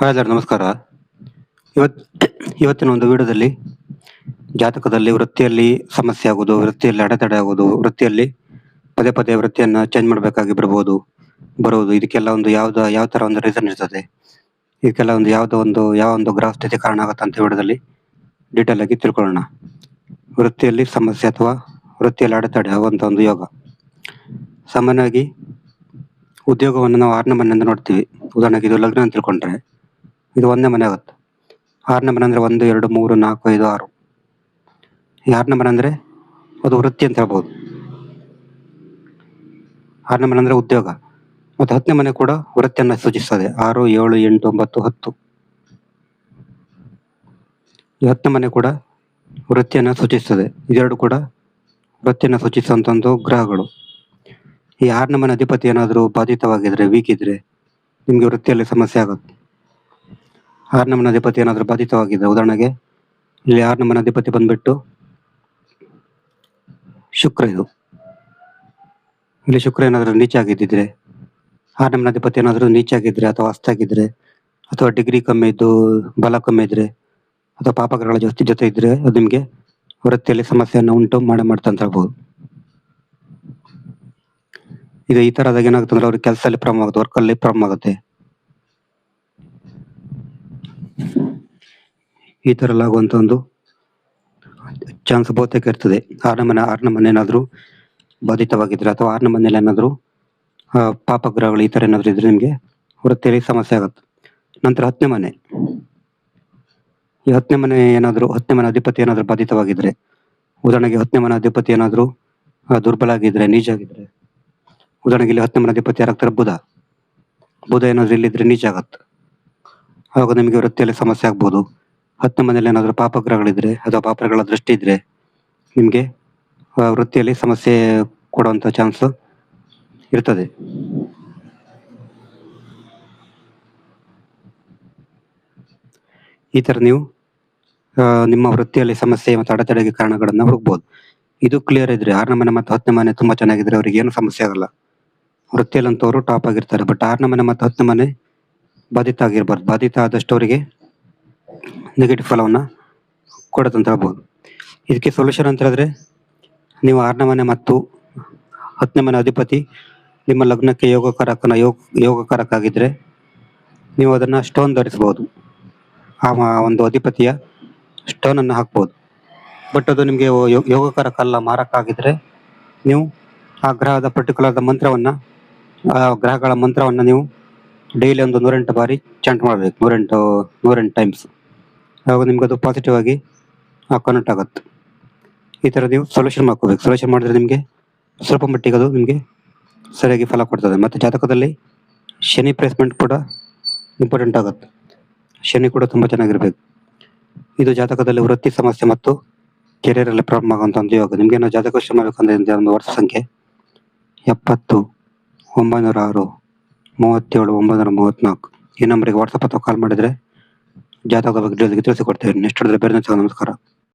Hi sir, ನಮಸ್ಕಾರ. ಇವತ್ ಇವತ್ತಿನ ಒಂದು ವಿಡಿಯೋದಲ್ಲಿ ಜಾತಕದಲ್ಲಿ ವೃತ್ತಿಯಲ್ಲಿ ಸಮಸ್ಯೆ ಆಗುವುದು, ವೃತ್ತಿಯಲ್ಲಿ ಅಡೆತಡೆ ಆಗುವುದು, ವೃತ್ತಿಯಲ್ಲಿ ಪದೇ ಪದೇ ವೃತ್ತಿಯನ್ನ ಚೇಂಜ್ ಮಾಡಬೇಕಾಗಿ ಬರುವುದು ಇದಕ್ಕೆಲ್ಲ ಒಂದು ಯಾವ ತರ ಒಂದು ರೀಸನ್ ಇರ್ತದೆ, ಇದಕ್ಕೆಲ್ಲ ಒಂದು ಯಾವ ಒಂದು ಗ್ರಹ ಸ್ಥಿತಿ ಕಾರಣ ಆಗುತ್ತೆ ಅಂತ ವಿಡಿಯೋದಲ್ಲಿ ಡೀಟೇಲ್ ಆಗಿ ತಿಳ್ಕೊಳ್ಳೋಣ. ವೃತ್ತಿಯಲ್ಲಿ ಸಮಸ್ಯೆ ಅಥವಾ ವೃತ್ತಿಯಲ್ಲಿ ಅಡೆತಡೆ ಆಗುವಂತ ಒಂದು ಯೋಗ. ಸಾಮಾನ್ಯವಾಗಿ ಉದ್ಯೋಗವನ್ನು ನಾವು 6ನೇ ಮನೆಯಿಂದ ನೋಡ್ತೀವಿ. ಉದಾಹರಣೆಗೆ ಇದು ಲಗ್ನ ಅಂತ ತಿಳ್ಕೊಂಡ್ರೆ ಇದು 1ನೇ ಮನೆ ಆಗುತ್ತೆ. 6ನೇ ಮನೆ ಅಂದ್ರೆ 1, 2, 3, 4, 5, 6. ಈ 6ನೇ ಮನೆ ಅಂದ್ರೆ ಅದು ವೃತ್ತಿ ಅಂತ ಹೇಳ್ಬೋದು. 6ನೇ ಮನೆ ಅಂದ್ರೆ ಉದ್ಯೋಗ. ಮತ್ತು 10ನೇ ಮನೆ ಕೂಡ ವೃತ್ತಿಯನ್ನ ಸೂಚಿಸ್ತದೆ. 6, 7, 8, 9, 10. ಈ 10ನೇ ಮನೆ ಕೂಡ ವೃತ್ತಿಯನ್ನ ಸೂಚಿಸ್ತದೆ. ಇದೆರಡು ಕೂಡ ವೃತ್ತಿಯನ್ನ ಸೂಚಿಸುವಂತ ಒಂದು ಗ್ರಹಗಳು. ಈ 6ನೇ ಮನೆ ಅಧಿಪತಿ ಏನಾದರೂ ಬಾಧಿತವಾಗಿದ್ರೆ, ವೀಕ್ ಇದ್ರೆ ನಿಮ್ಗೆ ವೃತ್ತಿಯಲ್ಲಿ ಸಮಸ್ಯೆ ಆಗುತ್ತೆ. 6ನೇ ಮನೆ ಅಧಿಪತಿ ಏನಾದರೂ ಬಾಧಿತವಾಗಿದ್ರೆ, ಉದಾಹರಣೆಗೆ ಇಲ್ಲಿ 6ನೇ ಮನೆ ಅಧಿಪತಿ ಬಂದ್ಬಿಟ್ಟು ಶುಕ್ರ. ಇಲ್ಲಿ ಶುಕ್ರ ಏನಾದರೂ ನೀಚ ಆಗಿದ್ದಿದ್ರೆ, 6ನೇ ಮನೆ ಅಧಿಪತಿ ಏನಾದರೂ ನೀಚ ಆಗಿದ್ರೆ ಅಥವಾ ಅಸ್ತಾಗಿದ್ರೆ ಅಥವಾ ಡಿಗ್ರಿ ಕಮ್ಮಿ ಇದ್ದು ಬಲ ಕಮ್ಮಿ ಇದ್ರೆ ಅಥವಾ ಪಾಪಗ್ರಹಗಳ ಜೊತೆ ಇದ್ರೆ ಅದು ನಿಮ್ಗೆ ವೃತ್ತಿಯಲ್ಲಿ ಸಮಸ್ಯೆಯನ್ನು ಉಂಟು ಮಾಡ್ತಾ ಹೇಳ್ಬೋದು. ಈಗ ಈ ತರದಾಗ ಏನಾಗುತ್ತೆ ಅಂದ್ರೆ ಅವ್ರಿಗೆ ಕೆಲಸದಲ್ಲಿ ಪ್ರಾಬ್ಲಮ್ ಆಗುತ್ತೆ, ವರ್ಕಲ್ಲಿ ಪ್ರಾಬ್ಲಮ್ ಆಗುತ್ತೆ. ಈ ತರ ಎಲ್ಲ ಆಗುವಂತ ಒಂದು ಚಾನ್ಸ್ ಬಹುತೇಕ ಇರ್ತದೆ. 6ನೇ ಮನೆ ಏನಾದ್ರು ಬಾಧಿತವಾಗಿದ್ರೆ ಅಥವಾ 6ನೇ ಮನೆಯಲ್ಲಿ ಏನಾದ್ರು ಪಾಪಗ್ರಹಗಳು ಈ ತರ ಏನಾದ್ರು ಇದ್ರೆ ನಿಮ್ಗೆ ವೃತ್ತಿಯಲ್ಲಿ ಸಮಸ್ಯೆ ಆಗುತ್ತೆ. ನಂತರ 10ನೇ ಮನೆ. ಈ 10ನೇ ಮನೆ ಅಧಿಪತಿ ಏನಾದ್ರು ಬಾಧಿತವಾಗಿದ್ರೆ, ಉದಾಹರಣೆಗೆ 10ನೇ ಮನೆ ಅಧಿಪತಿ ಏನಾದ್ರು ದುರ್ಬಲ ಆಗಿದ್ರೆ, ನೀಚ ಆಗಿದ್ರೆ, ಉದಾಹರಣೆಗೆ ಇಲ್ಲಿ 10ನೇ ಮನೆ ಅಧಿಪತಿ ಯಾರಾಗ್ತಾರೆ? ಬುಧ ಏನಾದ್ರು ಇಲ್ಲಿದ್ರೆ ನೀಚ ಆಗತ್ತೆ. ಆವಾಗ ನಿಮಗೆ ವೃತ್ತಿಯಲ್ಲಿ ಸಮಸ್ಯೆ ಆಗ್ಬೋದು. 10ನೇ ಮನೆಯಲ್ಲಿ ಏನಾದ್ರು ಪಾಪಗ್ರಹಗಳಿದ್ರೆ ಅಥವಾ ಪಾಪಗ್ರಹಗಳ ದೃಷ್ಟಿ ಇದ್ರೆ ನಿಮ್ಗೆ ವೃತ್ತಿಯಲ್ಲಿ ಸಮಸ್ಯೆ ಕೊಡುವಂತ ಚಾನ್ಸ್ ಇರ್ತದೆ. ಈ ತರ ನೀವು ನಿಮ್ಮ ವೃತ್ತಿಯಲ್ಲಿ ಸಮಸ್ಯೆ ಮತ್ತು ಅಡೆತಡೆಗೆ ಕಾರಣಗಳನ್ನ ಹುಡುಕ್ಬೋದು. ಇದು ಕ್ಲಿಯರ್ ಇದ್ರೆ 6ನೇ ಮನೆ ಮತ್ತು 10ನೇ ಮನೆ ತುಂಬಾ ಚೆನ್ನಾಗಿದ್ರೆ ಅವ್ರಿಗೆ ಏನು ಸಮಸ್ಯೆ ಆಗಲ್ಲ. ವೃತ್ತಿಯಲ್ಲಂತವ್ರು ಟಾಪ್ ಆಗಿರ್ತಾರೆ. ಬಟ್ 6ನೇ ಮನೆ ಮತ್ತು 10ನೇ ಮನೆ ಬಾಧಿತ ಆಗಿರ್ಬಾರ್ದು. ಬಾಧಿತ ಆದಷ್ಟು ಅವರಿಗೆ ನೆಗೆಟಿವ್ ಫಲವನ್ನ ಕೊಡುತ್ತಂತ ಹೇಳ್ಬೋದು. ಇದಕ್ಕೆ ಸೊಲ್ಯೂಷನ್ ಅಂತ ಹೇಳಿದ್ರೆ, ನೀವು 6ನೇ ಮನೆ ಮತ್ತು 10ನೇ ಮನೆ ಅಧಿಪತಿ ನಿಮ್ಮ ಲಗ್ನಕ್ಕೆ ಯೋಗಕಾರಕ ಆಗಿದ್ರೆ ನೀವು ಅದನ್ನ ಸ್ಟೋನ್ ಧರಿಸಬಹುದು. ಆ ಒಂದು ಅಧಿಪತಿಯ ಸ್ಟೋನ್ ಅನ್ನು ಹಾಕ್ಬೋದು. ಬಟ್ ಅದು ನಿಮ್ಗೆ ಯೋಗಕಾರಕ ಅಲ್ಲ, ಮಾರಕ ಆಗಿದ್ರೆ ನೀವು ಆ ಗ್ರಹದ ಪರ್ಟಿಕ್ಯುಲರ್ ಮಂತ್ರವನ್ನ, ಆ ಗ್ರಹಗಳ ಮಂತ್ರವನ್ನ ನೀವು ಡೈಲಿ ಒಂದು 108 ಬಾರಿ ಚಾಂಟ್ ಮಾಡ್ಬೇಕು. 108 ಟೈಮ್ಸ್. ಆವಾಗ ನಿಮ್ಗೆ ಅದು ಪಾಸಿಟಿವ್ ಆಗಿ ಕನೆಕ್ಟ್ ಆಗುತ್ತೆ. ಈ ತರ ನೀವು ಸೊಲ್ಯೂಷನ್ ಮಾಡ್ಕೋಬೇಕು. ಸೊಲ್ಯೂಷನ್ ಮಾಡಿದ್ರೆ ನಿಮ್ಗೆ ಸ್ವಲ್ಪ ಮಟ್ಟಿಗೆ ಅದು ನಿಮ್ಗೆ ಸರಿಯಾಗಿ ಫಲ ಕೊಡ್ತದೆ. ಮತ್ತೆ ಜಾತಕದಲ್ಲಿ ಶನಿ ಪ್ಲೇಸ್ಮೆಂಟ್ ಕೂಡ ಇಂಪಾರ್ಟೆಂಟ್ ಆಗುತ್ತೆ. ಶನಿ ಕೂಡ ತುಂಬಾ ಚೆನ್ನಾಗಿರ್ಬೇಕು. ಇದು ಜಾತಕದಲ್ಲಿ ವೃತ್ತಿ ಸಮಸ್ಯೆ ಮತ್ತು ಕೆರಿಯರ್ ಅಲ್ಲಿ ಪ್ರಾಬ್ಲಮ್ ಆಗುವಂತ ಒಂದು ಯೋಗ. ನಿಮ್ಗೆ ಏನೋ ಜಾತಕ ವಿಷಯ ಮಾಡ್ಬೇಕಂದ್ರೆ ಒಂದು ವರ್ಷ ಸಂಖ್ಯೆ 70 906 37 934 ಈ ನಂಬರಿಗೆ ವಾಟ್ಸಪ್ ಅಥವಾ ಕಾಲ್ ಮಾಡಿದ್ರೆ ಜಾತಕದ ಬಗ್ಗೆ ತಿಳಿಸಿಕೊಡ್ತೇವೆ. ನೆಕ್ಸ್ಟ್ ಬೇರೆ. ನಮಸ್ಕಾರ.